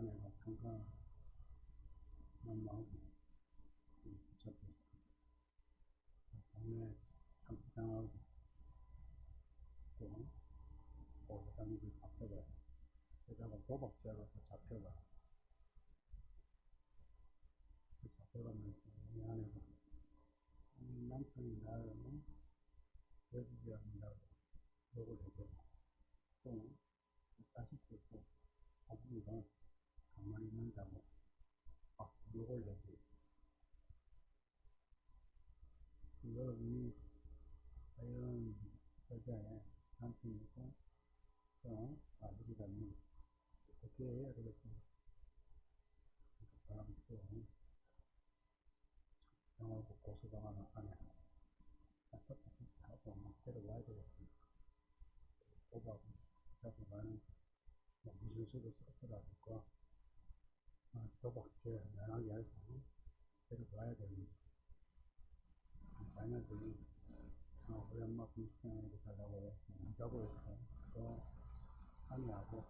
아내가 상가 엄마하고 붙잡고 동네 campu장하고 또 보호당국이 잡혀가 게다가 도박죄가 또 잡혀가 잡혀가면서 이 아내가 남편이 나를 해주지 않는다고 욕을 해대고 또 자식들도 아버지가 가만히 있는다고 막 욕을 해대고 여러분이 과연 여자의 남편이고 또 아버지라면 어떻게 해야 되겠습니까? 사람 또 당하고 고소당하는 아내 답답하게 하고 데려와야 되겠습니까? 도박 잡아가는 무슨 수도 써서라니까 도박죄 면하게 해서 데려와야 됩니다. 자녀들이 우리 엄마 불쌍하게 달라고 해서 문자고 해서 또 아내하고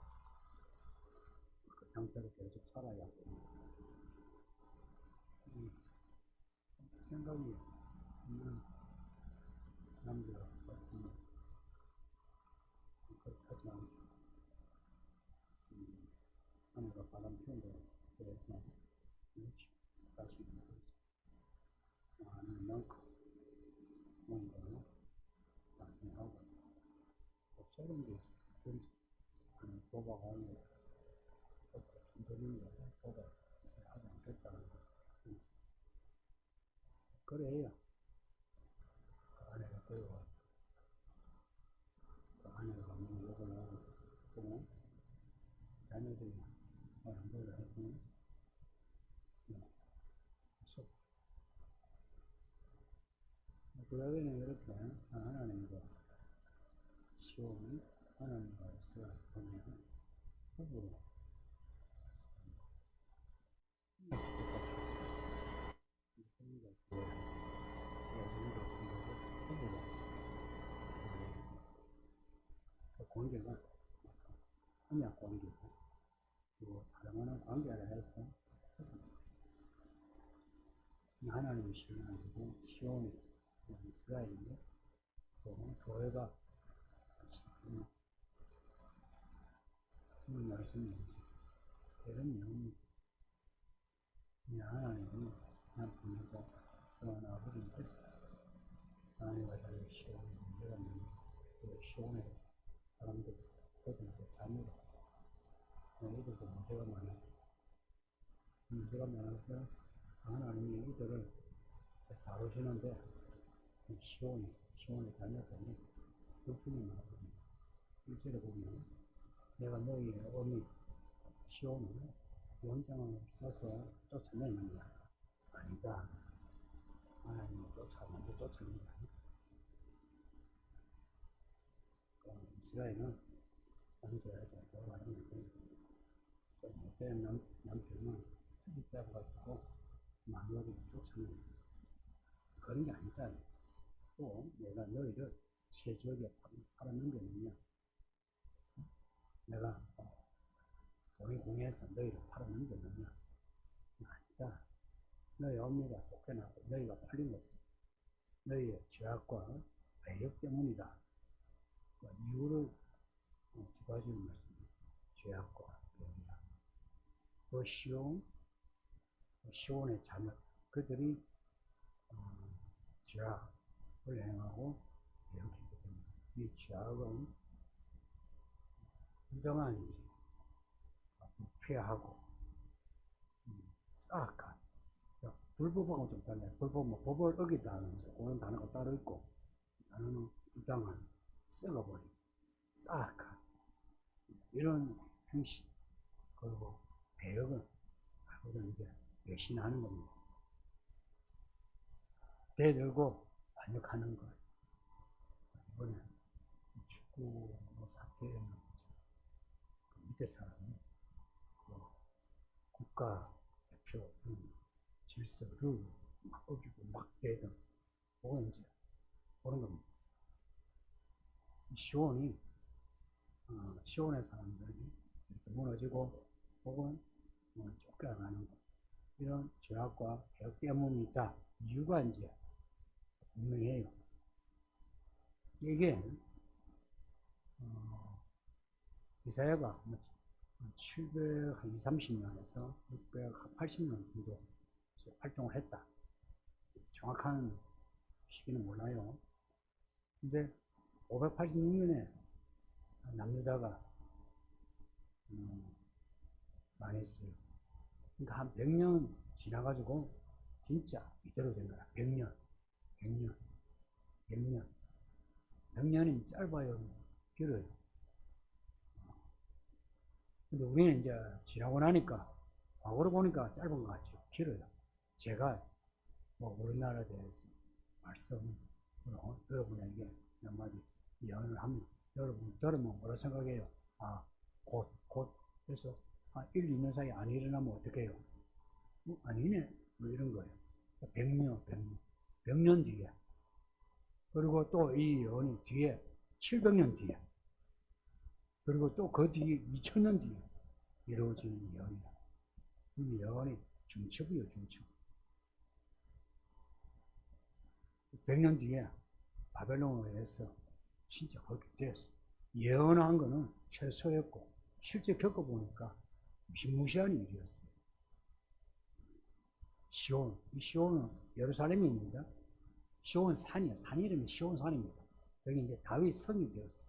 그 상태로 계속 살아야 생각이 있는 남자 같으면 그렇게 하지 않고 아내가 바람 피우고 그래서 다시 있는 거죠. 아는 만큼 뭔가 나중에 하고 또 새로운 게 있어. 도박하는 거 돈 드는 거 도박 하지 않겠다는 거. 그래야 그 아내가 데려와 그 아내가 너무 욕을 하고 또 자녀들이 양보를 해주면 그러기는 이렇게 하나님과 시험이 하나님과 있어야 보면 부부로 관계가 언약 관계고 그리고 사랑하는 관계라 해서 하나님의 신앙이고 시온이 이스라엘인데 또 교회가 무슨 말씀인지 이런 내용이 하나님은 남편이고 또한 아버지인데 하나님과 자기 시온이 문제가 있는 그 시온에 사람들 그들도 자녀가 이들도 문제가 많아요. 문제가 많아서 하나님이 이들을 다루시는데 시온의 자녀들이 불평이 많거든요. 1절에 보면 내가 너희의 어미 시온을 연장을 써서 쫓아내느냐? 아니다. 하나님이 먼저 쫓아낸 게 아니다. 이스라엘은 남자여자 교환하는데 못된 남편은 트집 잡아가지고 마누라를 쫓아내는 그런 게 아니다. 또 내가 너희를 새 지역에 팔아넘겼느냐? 내가 우리 공에서 너희를 팔아넘겼느냐? 아니다. 너희 어미가 쫓겨나고 너희가 팔린 것은 너희의 죄악과 배역 때문이다. 그 이유를 두 가지로 말씀합니다. 죄악과 배역이다. 그 시온의 자녀, 그들이 죄악을 행하고 배역했기 때문에 이 죄악은 부정한 부패하고 싸악한, 불법하고 좀 달라요. 불법, 법을 어기다는 그런 단어가 따로 있고, 단어는 부당한, 썩어버린, 싸악한 이런 행실, 그리고 배역은 그거는 이제 배신하는 겁니다. 대들고 반역하는 것. 이번에 축구 사태에는 그 밑에 사람이 그 국가 대표 질서, 룰 막 어기고 막 대든 그거 이제 그런 겁니다. 시온이 시온의 사람들이 이렇게 무너지고 혹은 쫓겨나가는 것, 이런 죄악과 개혁 때문이다. 이유가 이제 분명해요. 이게 이사야가 730년에서 680년 정도 활동을 했다. 정확한 시기는 몰라요. 근데 586년에 남유다가 망했어요. 그러니까 한 100년 지나가지고 진짜 이대로 된 거야. 100년. 100년이 짧아요, 길어요. 근데 우리는 이제 지나고 나니까 과거로 보니까 짧은 것 같죠. 길어요. 제가 우리나라에 대해서 여러분에게 몇 마디 예언을 하면 여러분 들으면 뭐라 생각해요? 곧 그래서 1, 2년 사이 안 일어나면 어떻게 해요? 아니네, 이런 거예요. 100년 뒤에. 그리고 또 이 예언이 뒤에 700년 뒤에, 그리고 또 그 뒤에 2000년 뒤에 이루어지는 예언이다. 이 예언이 중첩이에요, 중첩. 100년 뒤에 바벨론에 의해서 진짜 그렇게 되었어. 예언한 거는 최소였고 실제 겪어보니까 무시무시한 일이었어요. 시온, 이 시온은 예루살렘입니다. 시온 산이에요. 산 이름이 시온 산입니다. 여기 이제 다윗 성이 되었어요.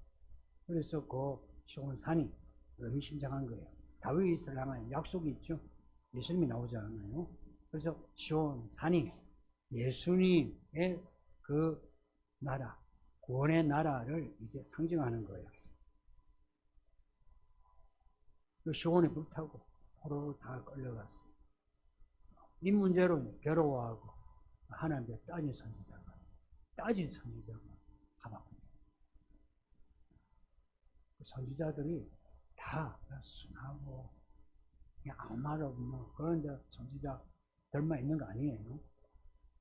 그래서 그 시온 산이 의미심장한 거예요. 다윗을 향한 약속이 있죠. 예수님이 나오지 않았나요? 그래서 시온 산이 예수님의 그 나라, 구원의 나라를 이제 상징하는 거예요. 그 시온에 불타고 포로로 다 끌려갔어요. 이 문제로 괴로워하고 하나님께 따진 선지자가 하박국. 그 선지자들이 다 순하고 그냥 아무 말 없는 그런 이제 선지자들만 있는 거 아니에요.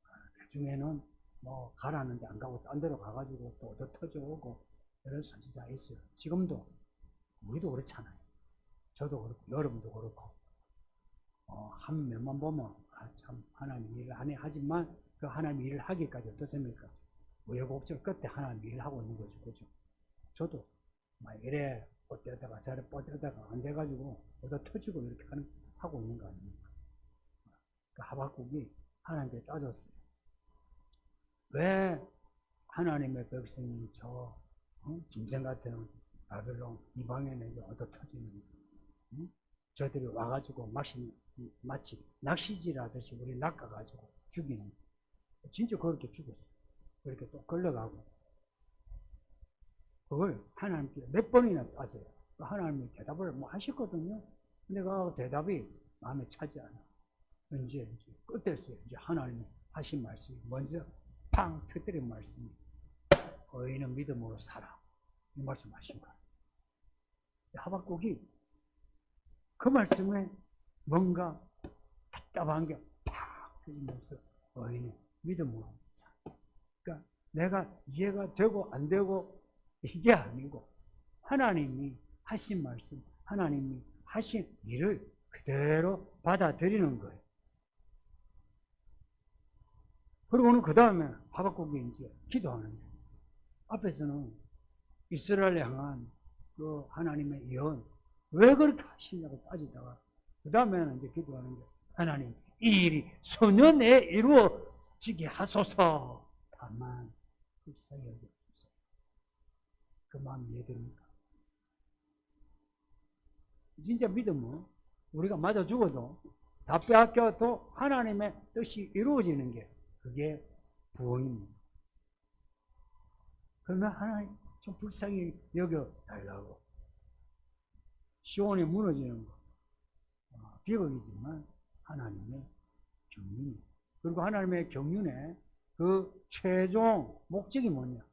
그 중에는 가라는데 안 가고 딴 데로 가가지고 또 얻어 터져오고 이런 선지자가 있어요. 지금도 우리도 그렇잖아요. 저도 그렇고 여러분도 그렇고 한 면만 보면 참 하나님 일을 하네 하지만 그 하나님 일을 하기까지 어떻습니까? 우여곡절 끝에 하나님 일을 하고 있는 거죠. 그죠? 저도 막 이래 뻗대다가 저래 뻗대다가 안 돼가지고 얻어 터지고 이렇게 하고 있는 거 아닙니까? 그 하박국이 하나님께 따졌어요. 왜 하나님의 백성이 저 짐승 같은 바벨론 이방인에 얻어 터지는 저들이 와가지고 마치 낚시질하듯이 우리 낚아가지고 죽이는, 진짜 그렇게 죽었어요. 그렇게 또 걸려가고, 그걸 하나님께 몇 번이나 따져요. 하나님이 대답을 하셨거든요. 근데 그 대답이 마음에 차지 않아. 이제 끝에서요. 이제 하나님이 하신 말씀이 먼저 팡 터뜨린 말씀이 의인은 믿음으로 살아. 이 말씀 하신 거예요. 하박국이 그 말씀에 뭔가 답답한 게 팍 터지면서 의인은 믿음으로 살아. 그러니까 내가 이해가 되고 안 되고 이게 아니고 하나님이 하신 말씀, 하나님이 하신 일을 그대로 받아들이는 거예요. 그리고는 그 다음에 하박국이 이제 기도하는 거예요. 앞에서는 이스라엘을 향한 그 하나님의 예언, 왜 그렇게 하시냐고 따지다가 그 다음에는 이제 기도하는 게 하나님 이 일이 소년에 이루어지게 하소서. 다만 불쌍히 여겨주세요. 그 마음 이해됩니까? 진짜 믿으면 우리가 맞아 죽어도 다 빼앗겨도 하나님의 뜻이 이루어지는 게 그게 부흥입니다. 그러면 하나님 좀 불쌍히 여겨 달라고. 시온이 무너지는 거 비극이지만 하나님의 경륜. 그리고 하나님의 경륜의 그 최종 목적이 뭐냐?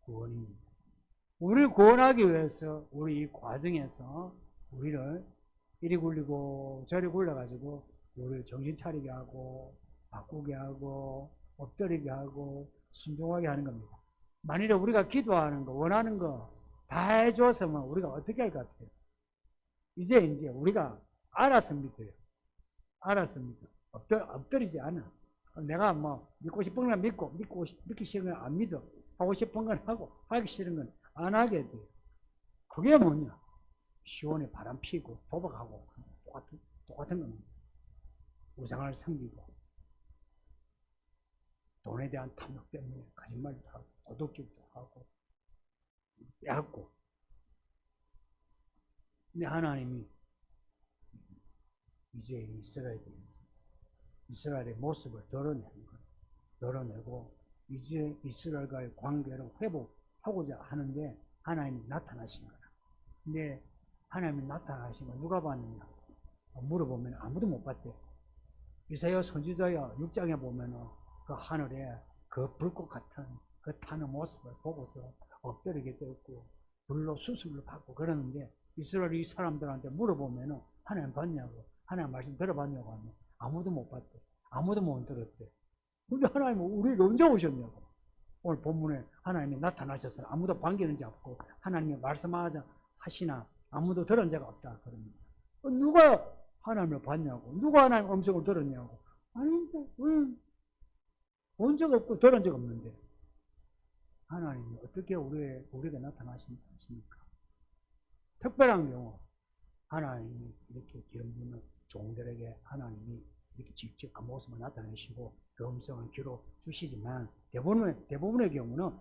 구원입니다. 우리를 구원하기 위해서 우리 이 과정에서 우리를 이리 굴리고 저리 굴려가지고 우리를 정신 차리게 하고 바꾸게 하고 엎드리게 하고 순종하게 하는 겁니다. 만일에 우리가 기도하는 거 원하는 거 다 해줬으면 우리가 어떻게 할 것 같아요? 이제 우리가 알아서 믿어요. 알아서 믿어. 엎드리지 않아. 내가 뭐 믿고 싶은 건 믿기 싫은 건 안 믿어. 하고 싶은 건 하고 하기 싫은 건 안 하게 돼요. 그게 뭐냐? 시온에 바람 피고 도박하고 똑같은 겁니다. 우상을 섬기고 돈에 대한 탐욕 때문에 거짓말도 하고 도둑질도 하고 빼앗고. 근데 하나님이 이제 이스라엘에 대해서 이스라엘의 모습을 드러내는 거예요. 드러내고 이제 이스라엘과의 관계를 회복하고자 하는데 하나님이 나타나신 거야. 근데 하나님이 나타나신 거 누가 봤느냐? 물어보면 아무도 못 봤대. 이사야 선지자야 6장에 보면은 그 하늘에 그 불꽃 같은 그 타는 모습을 보고서 엎드리게 되었고 불로 수습을 받고 그러는데 이스라엘 이 사람들한테 물어보면은 하나님 봤냐고, 하나님 말씀 들어봤냐고 하면 아무도 못 봤대. 아무도 못 들었대. 근데 하나님은 우리를 언제 오셨냐고. 오늘 본문에 하나님이 나타나셔서 아무도 반기는 자 없고 하나님이 말씀하자 하시나 아무도 들은 자가 없다 그럽니다. 누가 하나님을 봤냐고, 누가 하나님 음성을 들었냐고. 아닌데 본 적 없고 들은 적 없는데 하나님이 어떻게 우리에게 나타나신지 아십니까? 특별한 경우 하나님이 이렇게 기름 부는 종들에게 하나님이 이렇게 직접 그 모습을 나타내시고 그 음성을 귀로 주시지만 대부분의 경우는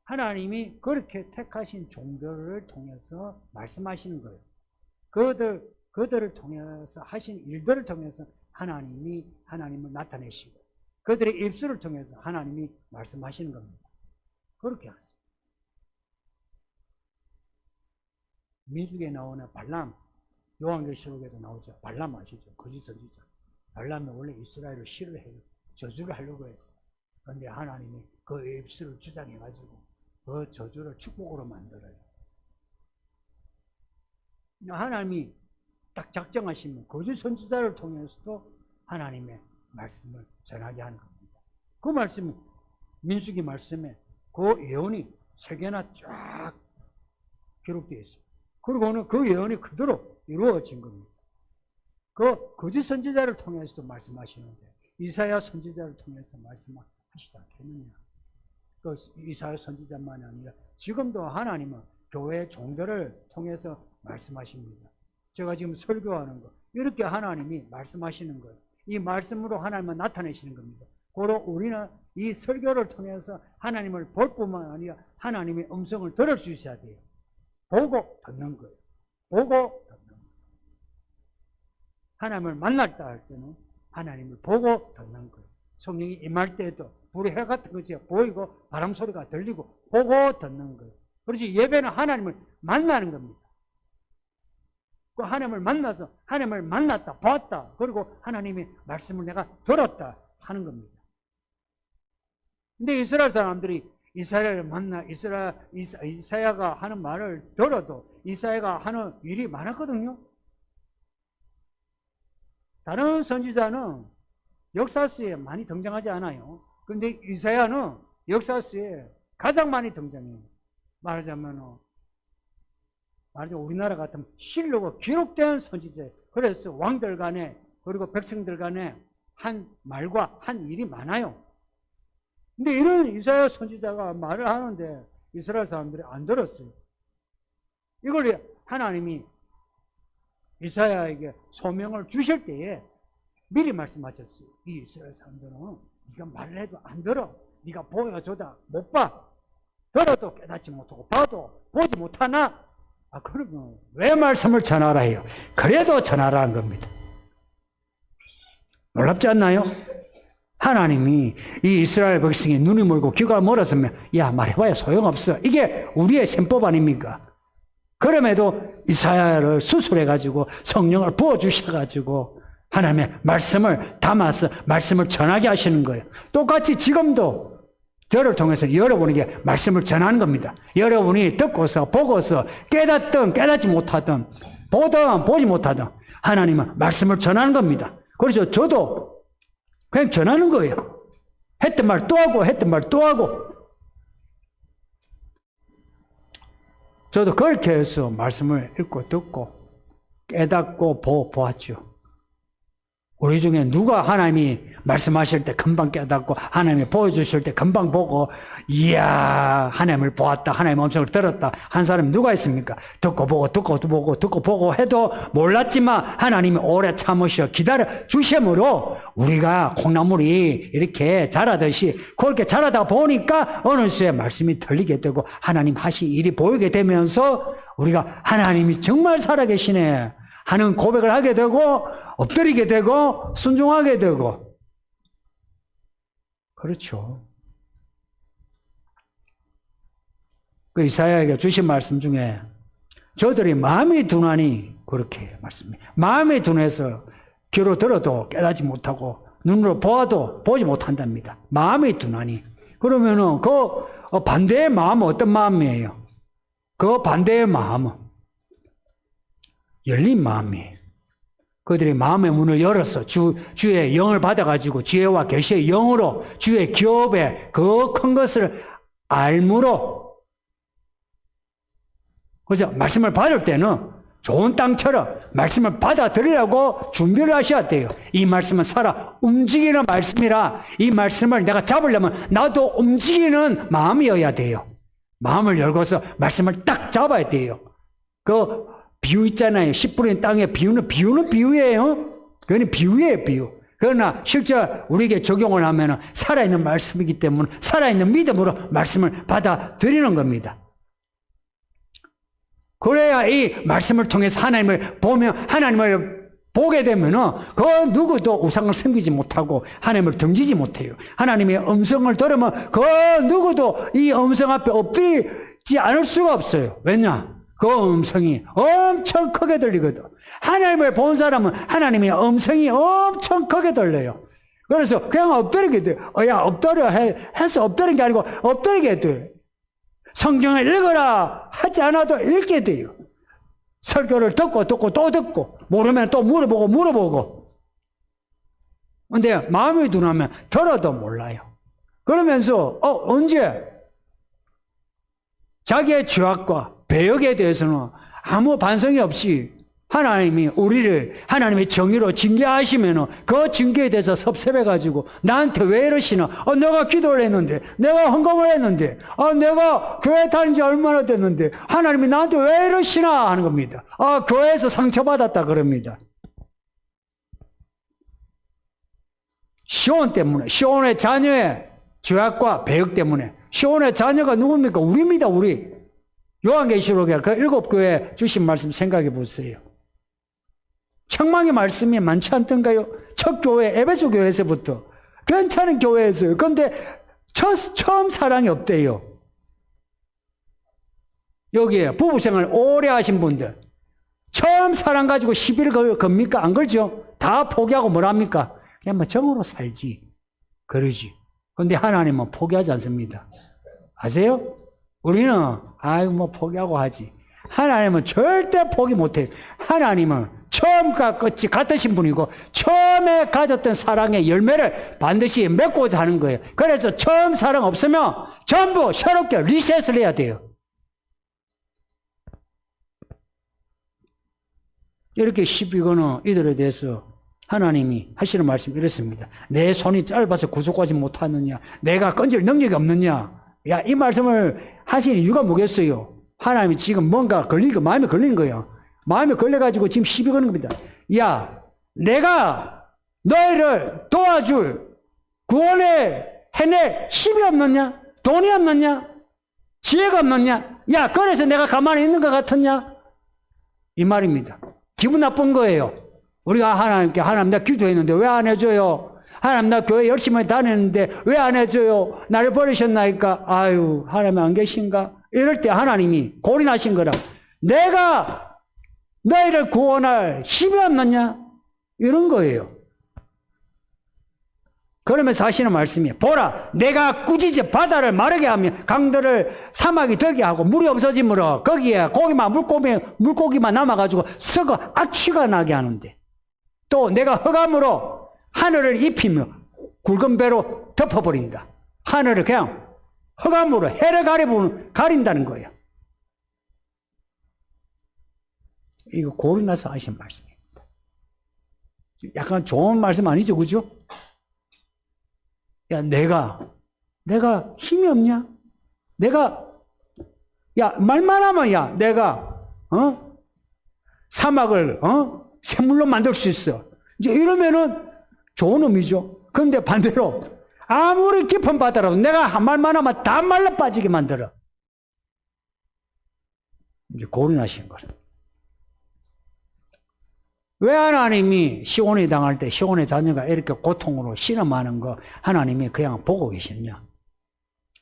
하나님이 그렇게 택하신 종들을 통해서 말씀하시는 거예요. 그들을 통해서 하신 일들을 통해서 하나님을 나타내시고 그들의 입술을 통해서 하나님이 말씀하시는 겁니다. 그렇게 하세요. 민수기에 나오는 발람, 요한계시록에도 나오죠. 발람 아시죠? 거짓 선지자. 발람이 원래 이스라엘을 싫어해요. 저주를 하려고 했어요. 그런데 하나님이 그 입술을 주장해가지고 그 저주를 축복으로 만들어요. 하나님이 딱 작정하시면 거짓 선지자를 통해서도 하나님의 말씀을 전하게 하는 겁니다. 그 말씀은 민수기 말씀에 그 예언이 3개나 쫙 기록되어 있어요. 그리고는 그 예언이 그대로 이루어진 겁니다. 그 거짓 선지자를 통해서도 말씀하시는데 이사야 선지자를 통해서 말씀하시지 않겠느냐. 그 이사야 선지자만이 아니라 지금도 하나님은 교회 종들을 통해서 말씀하십니다. 제가 지금 설교하는 거 이렇게 하나님이 말씀하시는 거예요. 이 말씀으로 하나님은 나타내시는 겁니다. 고로 우리는 이 설교를 통해서 하나님을 볼 뿐만 아니라 하나님의 음성을 들을 수 있어야 돼요. 보고 듣는 거예요. 보고 듣는 거예요. 하나님을 만났다 할 때는 하나님을 보고 듣는 거예요. 성령이 임할 때에도 불의 해 같은 것이 보이고 바람 소리가 들리고 보고 듣는 거예요. 그렇지 예배는 하나님을 만나는 겁니다. 그 하나님을 만나서 하나님을 만났다 봤다 그리고 하나님의 말씀을 내가 들었다 하는 겁니다. 근데 이스라엘 사람들이 이스라엘을 만나 이사야가 하는 말을 들어도 이사야가 하는 일이 많았거든요. 다른 선지자는 역사서에 많이 등장하지 않아요. 그런데 이사야는 역사서에 가장 많이 등장해요. 말하자면 우리나라 같으면 실록으로 기록된 선지자예요. 그래서 왕들 간에 그리고 백성들 간에 한 말과 한 일이 많아요. 근데 이런 이사야 선지자가 말을 하는데 이스라엘 사람들이 안 들었어요. 이걸 하나님이 이사야에게 소명을 주실 때에 미리 말씀하셨어요. 이 이스라엘 사람들은 네가 말을 해도 안 들어. 네가 보여줘도 못 봐. 들어도 깨닫지 못하고 봐도 보지 못하나 그러면 왜 말씀을 전하라 해요? 그래도 전하라는 겁니다. 놀랍지 않나요? 하나님이 이 이스라엘 백성이 눈이 멀고 귀가 멀었으면 야 말해봐야 소용없어. 이게 우리의 셈법 아닙니까? 그럼에도 이사야를 수술해가지고 성령을 부어주셔가지고 하나님의 말씀을 담아서 말씀을 전하게 하시는 거예요. 똑같이 지금도 저를 통해서 여러분에게 말씀을 전하는 겁니다. 여러분이 듣고서 보고서 깨닫든 깨닫지 못하든 보든 보지 못하든 하나님은 말씀을 전하는 겁니다. 그래서 저도 그냥 전하는 거예요. 했던 말 또 하고 했던 말 또 하고. 저도 그렇게 해서 말씀을 읽고 듣고 깨닫고 보았죠. 우리 중에 누가 하나님이 말씀하실 때 금방 깨닫고 하나님이 보여주실 때 금방 보고 이야 하나님을 보았다 하나님 음성을 들었다 한 사람이 누가 있습니까? 듣고 보고 듣고 보고 듣고 보고 해도 몰랐지만 하나님이 오래 참으셔 기다려 주심으로 우리가 콩나물이 이렇게 자라듯이 그렇게 자라다 보니까 어느 수에 말씀이 들리게 되고 하나님 하신 일이 보이게 되면서 우리가 하나님이 정말 살아계시네 하는 고백을 하게 되고 엎드리게 되고 순종하게 되고. 그렇죠. 그 이사야에게 주신 말씀 중에 저들이 마음이 둔하니 그렇게 말씀입니다. 마음이 둔해서 귀로 들어도 깨닫지 못하고 눈으로 보아도 보지 못한답니다. 마음이 둔하니. 그러면은 그 반대의 마음은 어떤 마음이에요? 그 반대의 마음은 열린 마음이에요. 그들이 마음의 문을 열어서 주의 영을 받아가지고 지혜와 계시의 영으로 주의 기업에 그 큰 것을 알므로. 그래서 말씀을 받을 때는 좋은 땅처럼 말씀을 받아들이려고 준비를 하셔야 돼요. 이 말씀은 살아 움직이는 말씀이라 이 말씀을 내가 잡으려면 나도 움직이는 마음이어야 돼요. 마음을 열고서 말씀을 딱 잡아야 돼요. 그 비유 있잖아요. 씨 뿌린 땅에 비유는 비유예요. 그건 비유예요, 비유. 그러나 실제 우리에게 적용을 하면 살아있는 말씀이기 때문에 살아있는 믿음으로 말씀을 받아들이는 겁니다. 그래야 이 말씀을 통해서 하나님을 보게 되면 그 누구도 우상을 섬기지 못하고 하나님을 등지지 못해요. 하나님의 음성을 들으면 그 누구도 이 음성 앞에 엎드리지 않을 수가 없어요. 왜냐? 그 음성이 엄청 크게 들리거든. 하나님을 본 사람은 하나님의 음성이 엄청 크게 들려요. 그래서 그냥 엎드리게 돼. 야, 엎드려 해서 엎드리는 게 아니고 엎드리게 돼. 성경을 읽어라 하지 않아도 읽게 돼요. 설교를 듣고 또 듣고 모르면 또 물어보고. 근데 마음이 둔하면 들어도 몰라요. 그러면서 언제 자기의 죄악과 배역에 대해서는 아무 반성이 없이 하나님이 우리를 하나님의 정의로 징계하시면 그 징계에 대해서 섭섭해가지고 나한테 왜 이러시나? 내가 기도를 했는데, 내가 헌금을 했는데, 내가 교회 다닌 지 얼마나 됐는데 하나님이 나한테 왜 이러시나 하는 겁니다. 교회에서 상처받았다 그럽니다. 시온 때문에, 시온의 자녀의 죄악과 배역 때문에. 시온의 자녀가 누굽니까? 우리입니다, 우리. 요한계시록에 그 7교회 주신 말씀 생각해 보세요. 책망의 말씀이 많지 않던가요? 첫 교회, 에베소 교회에서부터. 괜찮은 교회에서요. 그런데 처음 사랑이 없대요. 여기에 부부생활 오래 하신 분들. 처음 사랑 가지고 시비를 겁니까? 안 걸죠? 다 포기하고 뭘 합니까? 그냥 뭐 정으로 살지. 그러지. 그런데 하나님은 포기하지 않습니다. 아세요? 우리는 뭐 포기하고 하지. 하나님은 절대 포기 못해요. 하나님은 처음과 끝이 같으신 분이고 처음에 가졌던 사랑의 열매를 반드시 맺고자 하는 거예요. 그래서 처음 사랑 없으면 전부 새롭게 리셋을 해야 돼요. 이렇게 시비거는 이들에 대해서 하나님이 하시는 말씀이 이렇습니다. 내 손이 짧아서 구속하지 못하느냐? 내가 건질 능력이 없느냐? 야, 이 말씀을 하신 이유가 뭐겠어요? 하나님이 지금 뭔가 마음에 걸리는 거예요. 마음에 걸려가지고 지금 시비 거는 겁니다. 야, 내가 너희를 도와줄 구원에 해낼 힘이 없느냐? 돈이 없느냐? 지혜가 없느냐? 야, 그래서 내가 가만히 있는 것 같았냐? 이 말입니다. 기분 나쁜 거예요. 우리가 하나님께 하나님 나 기도했는데 왜 안 해줘요? 하나님 나 교회 열심히 다녔는데 왜 안 해줘요? 나를 버리셨나이까? 아유 하나님 안 계신가? 이럴 때 하나님이 골인하신 거라. 내가 너희를 구원할 힘이 없느냐? 이런 거예요. 그러면서 하시는 말씀이 보라 내가 꾸짖어 바다를 마르게 하며 강들을 사막이 되게 하고 물이 없어지므로 거기에 물고기만 남아가지고 썩어 악취가 나게 하는데 또 내가 흑암으로 하늘을 입히며 굵은 배로 덮어버린다. 하늘을 그냥 흑암으로 해를 가린다는 거예요. 이거 고리 나서 하신 말씀입니다. 약간 좋은 말씀 아니죠, 그죠? 야, 내가 힘이 없냐? 말만 하면, 내가, 사막을, 샘물로 만들 수 있어. 이제 이러면은 좋은 의미죠. 그런데 반대로, 아무리 깊은 바다라도 내가 말만 하면 다 말라 빠지게 만들어. 이제 고린하신 거예요. 왜 하나님이 시온이 당할 때 시온의 자녀가 이렇게 고통으로 신음하는 거 하나님이 그냥 보고 계시느냐?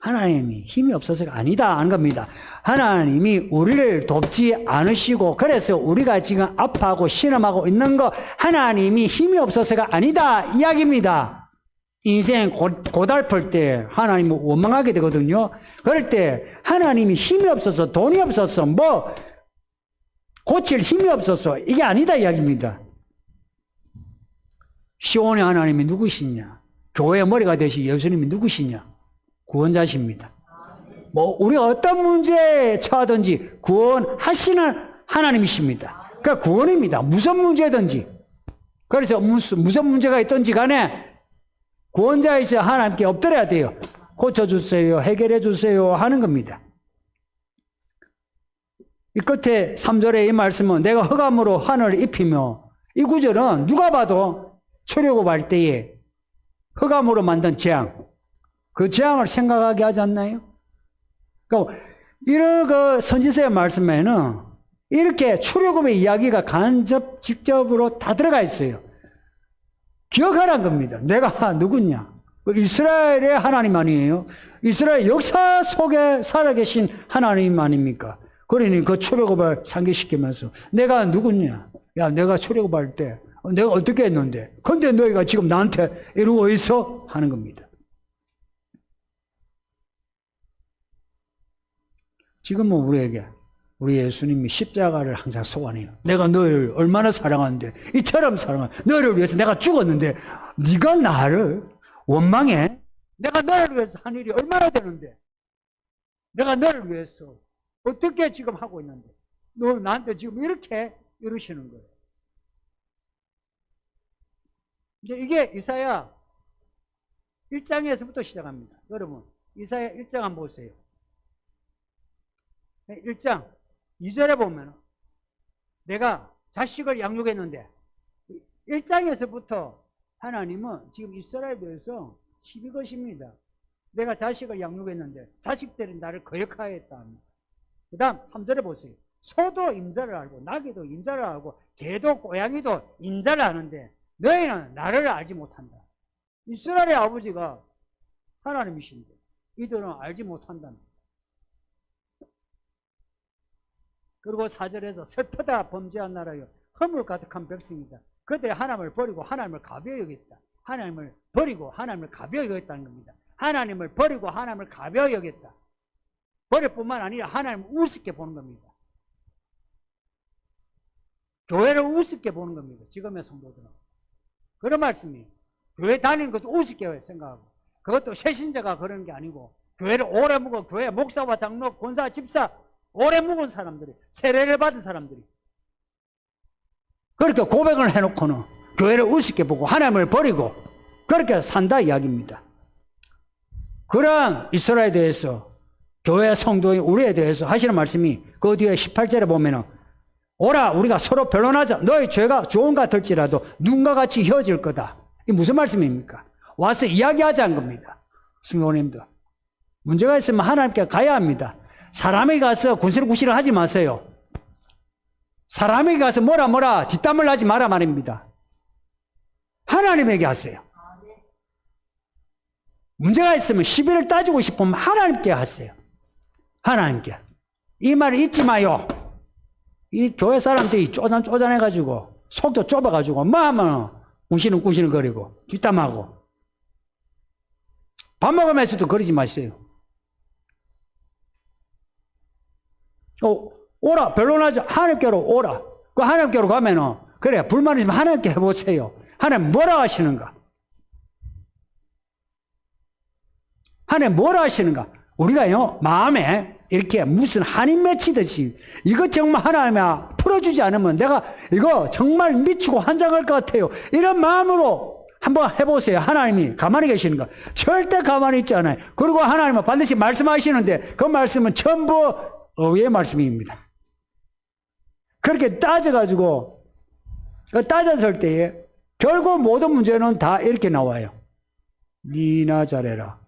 하나님이 힘이 없어서가 아니다 하는 겁니다. 하나님이 우리를 돕지 않으시고 그래서 우리가 지금 아파하고 신음하고 있는 거 하나님이 힘이 없어서가 아니다 이야기입니다. 인생 고달플 때 하나님을 원망하게 되거든요. 그럴 때 하나님이 힘이 없어서 돈이 없어서 고칠 힘이 없어서 이게 아니다 이야기입니다. 시온의 하나님이 누구시냐? 교회의 머리가 되신 예수님이 누구시냐? 구원자십니다. 우리가 어떤 문제에 처하든지 구원하시는 하나님이십니다. 그러니까 구원입니다. 무슨 문제든지. 그래서 무슨 문제가 있든지 간에 구원자이신 하나님께 엎드려야 돼요. 고쳐주세요. 해결해주세요. 하는 겁니다. 이 끝에 3절에 이 말씀은 내가 흑암으로 하늘을 입히며 이 구절은 누가 봐도 출애굽할 때에 흑암으로 만든 재앙 그 재앙을 생각하게 하지 않나요? 그러니까 이런 그 선지서의 말씀에는 이렇게 출애굽의 이야기가 직접으로 다 들어가 있어요. 기억하라는 겁니다. 내가 누구냐? 이스라엘의 하나님 아니에요? 이스라엘 역사 속에 살아계신 하나님 아닙니까? 그러니 그 출애굽을 상기시키면서 내가 누구냐? 야, 내가 출애굽할 때 내가 어떻게 했는데? 근데 너희가 지금 나한테 이러고 있어? 하는 겁니다. 지금은 우리에게 우리 예수님이 십자가를 항상 소환해요. 내가 너희를 얼마나 사랑하는데 이처럼 사랑해. 너희를 위해서 내가 죽었는데 네가 나를 원망해? 내가 너를 위해서 한 일이 얼마나 되는데 내가 너를 위해서 어떻게 지금 하고 있는데 너 나한테 지금 이렇게 이러시는 거예요. 이제 이게 이사야 1장에서부터 시작합니다. 여러분 이사야 1장 한번 보세요. 1장 2절에 보면 내가 자식을 양육했는데 1장에서부터 하나님은 지금 이스라엘에 대해서 시비 거십니다. 내가 자식을 양육했는데 자식들이 나를 거역하였다. 그 다음 3절에 보세요. 소도 임자를 알고 나귀도 임자를 알고 개도 고양이도 임자를 아는데 너희는 나를 알지 못한다. 이스라엘의 아버지가 하나님이신데 이들은 알지 못한다. 그리고 4절에서 슬프다 범죄한 나라여 허물 가득한 백성이다. 그들이 하나님을 버리고 하나님을 가벼이 여겼다. 하나님을 버리고 하나님을 가벼이 여겼다는 겁니다. 하나님을 버리고 하나님을 가벼이 여겼다. 버릴 뿐만 아니라 하나님을 우습게 보는 겁니다. 교회를 우습게 보는 겁니다. 지금의 성도들은. 그런 말씀이에요. 교회 다니는 것도 우습게 생각하고 그것도 새신자가 그러는 게 아니고 교회를 오래 묵은 교회 목사와 장로, 권사, 집사 오래 묵은 사람들이 세례를 받은 사람들이 그렇게 고백을 해놓고는 교회를 우습게 보고 하나님을 버리고 그렇게 산다 이야기입니다. 그런 이스라엘에 대해서 교회 성도인 우리에 대해서 하시는 말씀이 그 뒤에 18절에 보면은 오라 우리가 서로 변론하자. 너희 죄가 좋은 것 같을지라도 눈과 같이 휘어질 거다. 이게 무슨 말씀입니까? 와서 이야기하자는 겁니다. 성도님들 문제가 있으면 하나님께 가야 합니다. 사람에게 가서 군시를 하지 마세요. 사람에게 가서 뭐라 뒷담을 하지 마라 말입니다. 하나님에게 하세요. 문제가 있으면 시비를 따지고 싶으면 하나님께 하세요. 하나님께. 이 말 잊지 마요. 이 교회 사람들이 쪼잔해가지고 속도 좁아가지고 뭐 하면 궁시는 거리고 뒷담하고 밥 먹으면서도 그러지 마세요. 오라 변론하죠. 하나님께로 오라. 그 하나님께로 가면은 그래 불만 있으면 하나님께 해보세요. 하나님 뭐라 하시는가? 하나님 뭐라 하시는가? 우리가요 마음에 이렇게 무슨 한이 맺히듯이 이거 정말 하나님아 풀어주지 않으면 내가 이거 정말 미치고 환장할 것 같아요. 이런 마음으로 한번 해보세요. 하나님이 가만히 계시는가? 절대 가만히 있지 않아요. 그리고 하나님은 반드시 말씀하시는데 그 말씀은 전부 의의 말씀입니다. 그렇게 따져가지고 따졌을 때에 결국 모든 문제는 다 이렇게 나와요. 니나 잘해라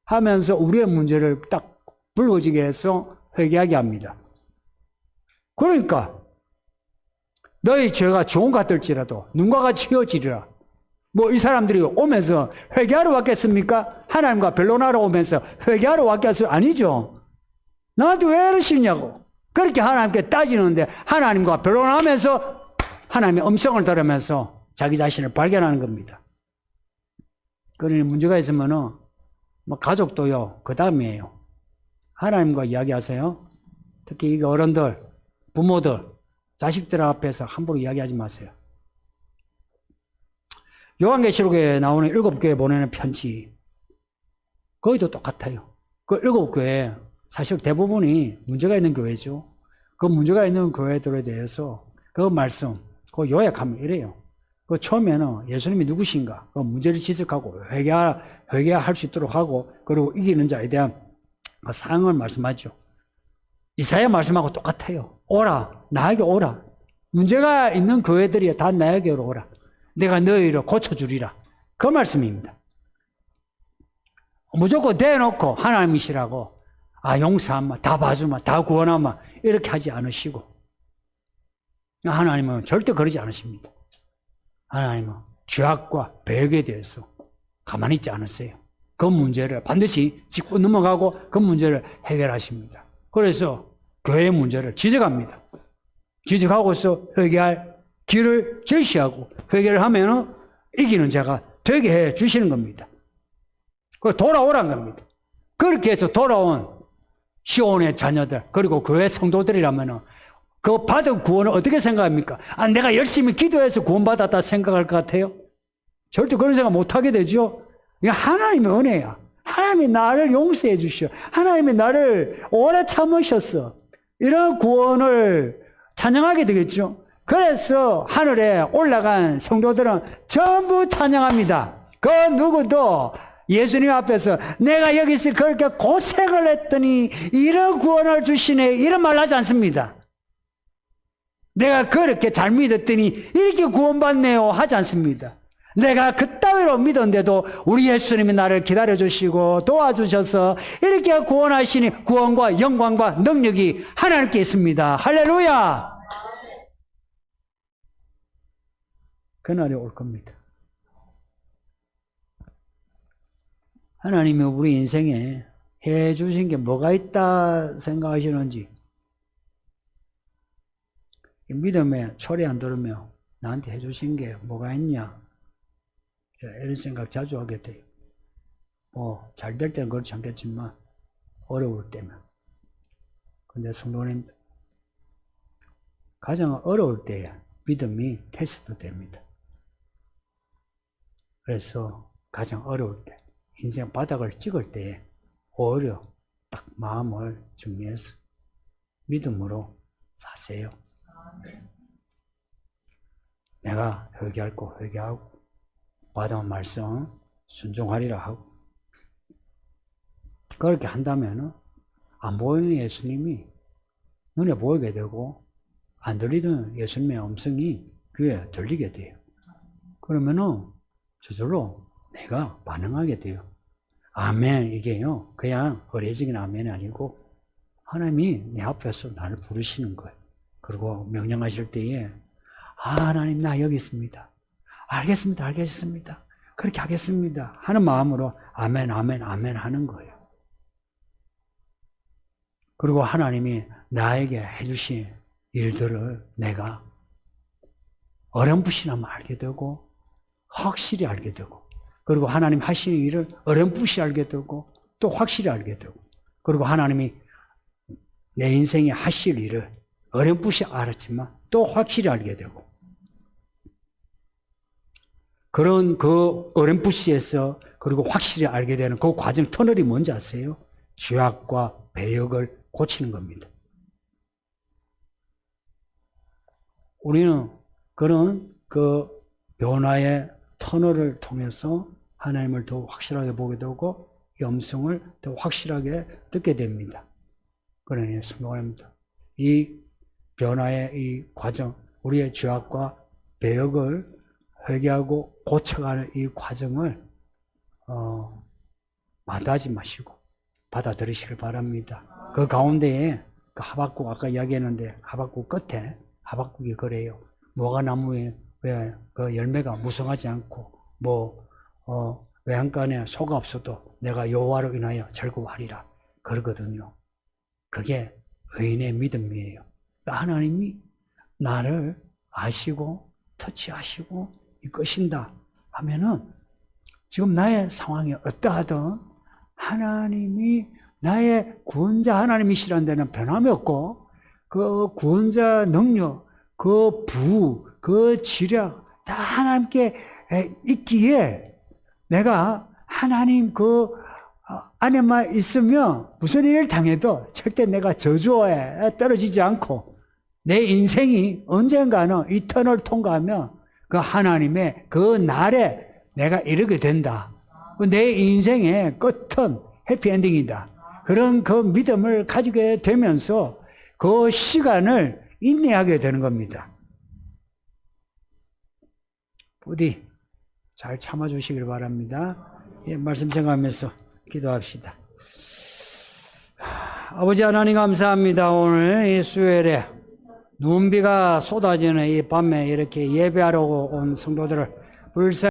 하면서 우리의 문제를 딱 불거지게 해서 회개하게 합니다. 그러니까 너희 죄가 좋은 것 같을지라도 눈과 같이 치워지리라. 뭐 이 사람들이 오면서 회개하러 왔겠습니까? 하나님과 변론하러 오면서 회개하러 왔겠어요? 아니죠. 나한테 왜 이러시냐고. 그렇게 하나님께 따지는데 하나님과 변론하면서 하나님의 음성을 들으면서 자기 자신을 발견하는 겁니다. 그러니 문제가 있으면은 뭐 가족도요 그 다음이에요. 하나님과 이야기하세요. 특히 이 어른들, 부모들, 자식들 앞에서 함부로 이야기하지 마세요. 요한계시록에 나오는 7교회 보내는 편지 거기도 똑같아요. 그 7교회 사실 대부분이 문제가 있는 교회죠. 그 문제가 있는 교회들에 대해서 그 말씀, 그 요약하면 이래요. 그 처음에는 예수님이 누구신가, 그 문제를 지적하고 회개할 수 있도록 하고, 그리고 이기는 자에 대한 사항을 말씀하죠. 이사야 말씀하고 똑같아요. 오라, 나에게 오라. 문제가 있는 교회들이 다 나에게로 오라. 내가 너희를 고쳐주리라. 그 말씀입니다. 무조건 대놓고 하나님이시라고 용서하마, 다 봐주마, 다 구원하마 이렇게 하지 않으시고 하나님은 절대 그러지 않으십니다. 하나님은 죄악과 배역에 대해서 가만히 있지 않으세요. 그 문제를 반드시 짚고 넘어가고 그 문제를 해결하십니다. 그래서 교회의 문제를 지적합니다. 지적하고서 회개할 길을 제시하고 회개를 하면 이기는 자가 되게 해 주시는 겁니다. 돌아오란 겁니다. 그렇게 해서 돌아온 시온의 자녀들 그리고 교회 성도들이라면 그 받은 구원을 어떻게 생각합니까? 내가 열심히 기도해서 구원받았다 생각할 것 같아요? 절대 그런 생각 못하게 되죠. 이게 하나님의 은혜야. 하나님이 나를 용서해 주시오. 하나님이 나를 오래 참으셨어. 이런 구원을 찬양하게 되겠죠. 그래서 하늘에 올라간 성도들은 전부 찬양합니다. 그 누구도 예수님 앞에서 내가 여기서 그렇게 고생을 했더니 이런 구원을 주시네 이런 말 하지 않습니다. 내가 그렇게 잘 믿었더니 이렇게 구원받네요 하지 않습니다. 내가 그따위로 믿었는데도 우리 예수님이 나를 기다려주시고 도와주셔서 이렇게 구원하시니 구원과 영광과 능력이 하나님께 있습니다. 할렐루야! 그날이 올 겁니다. 하나님이 우리 인생에 해주신 게 뭐가 있다 생각하시는지 믿음에 소리 안 들으며 나한테 해주신 게 뭐가 있냐 이런 생각 자주 하게 돼요. 잘 될 때는 그렇지 않겠지만 어려울 때면. 근데 성도님 가장 어려울 때에 믿음이 테스트 됩니다. 그래서 가장 어려울 때 인생 바닥을 찍을 때에 오히려 딱 마음을 정리해서 믿음으로 사세요. 내가 회개할 거 회개하고 받아온 말씀 순종하리라 하고 그렇게 한다면 안 보이는 예수님이 눈에 보이게 되고 안 들리던 예수님의 음성이 귀에 들리게 돼요. 그러면은 저절로 내가 반응하게 돼요. 아멘 이게요 그냥 어리석은 아멘이 아니고 하나님이 내 앞에서 나를 부르시는 거예요. 그리고 명령하실 때에 하나님 나 여기 있습니다. 알겠습니다. 알겠습니다. 그렇게 하겠습니다. 하는 마음으로 아멘 아멘 아멘 하는 거예요. 그리고 하나님이 나에게 해주신 일들을 내가 어렴풋이나마 알게 되고 확실히 알게 되고 그리고 하나님 하시는 일을 어렴풋이 알게 되고 또 확실히 알게 되고 그리고 하나님이 내 인생에 하실 일을 어렴풋이 알았지만 또 확실히 알게 되고 그런 그 어렴풋이에서 그리고 확실히 알게 되는 그 과정 터널이 뭔지 아세요? 죄악과 배역을 고치는 겁니다. 우리는 그런 그 변화의 터널을 통해서 하나님을 더 확실하게 보게 되고 음성을 더 확실하게 듣게 됩니다. 그러니 순종합니다. 이 변화의 이 과정, 우리의 죄악과 배역을 회개하고 고쳐가는 이 과정을 마다하지 마시고 받아들이시길 바랍니다. 그 가운데에 그 하박국 아까 이야기했는데 하박국 끝에 하박국이 그래요. 무화과 나무에 왜 그 열매가 무성하지 않고 외양간에 소가 없어도 내가 여호와로 인하여 즐거워하리라 그러거든요. 그게 의인의 믿음이에요. 하나님이 나를 아시고 터치하시고 이끄신다 하면은 지금 나의 상황이 어떠하든 하나님이 나의 구원자 하나님이시라는 데는 변함이 없고 그 구원자 능력, 그 부, 그 지략 다 하나님께 있기에 내가 하나님 그 안에만 있으면 무슨 일을 당해도 절대 내가 저주에 떨어지지 않고 내 인생이 언젠가는 이 터널을 통과하면 그 하나님의 그 날에 내가 이르게 된다. 내 인생의 끝은 해피엔딩이다. 그런 그 믿음을 가지게 되면서 그 시간을 인내하게 되는 겁니다. 부디 잘 참아주시길 바랍니다. 예, 말씀 생각하면서 기도합시다. 아버지 하나님 감사합니다. 오늘 이 수요일에 눈비가 쏟아지는 이 밤에 이렇게 예배하러 온 성도들을 불쌍히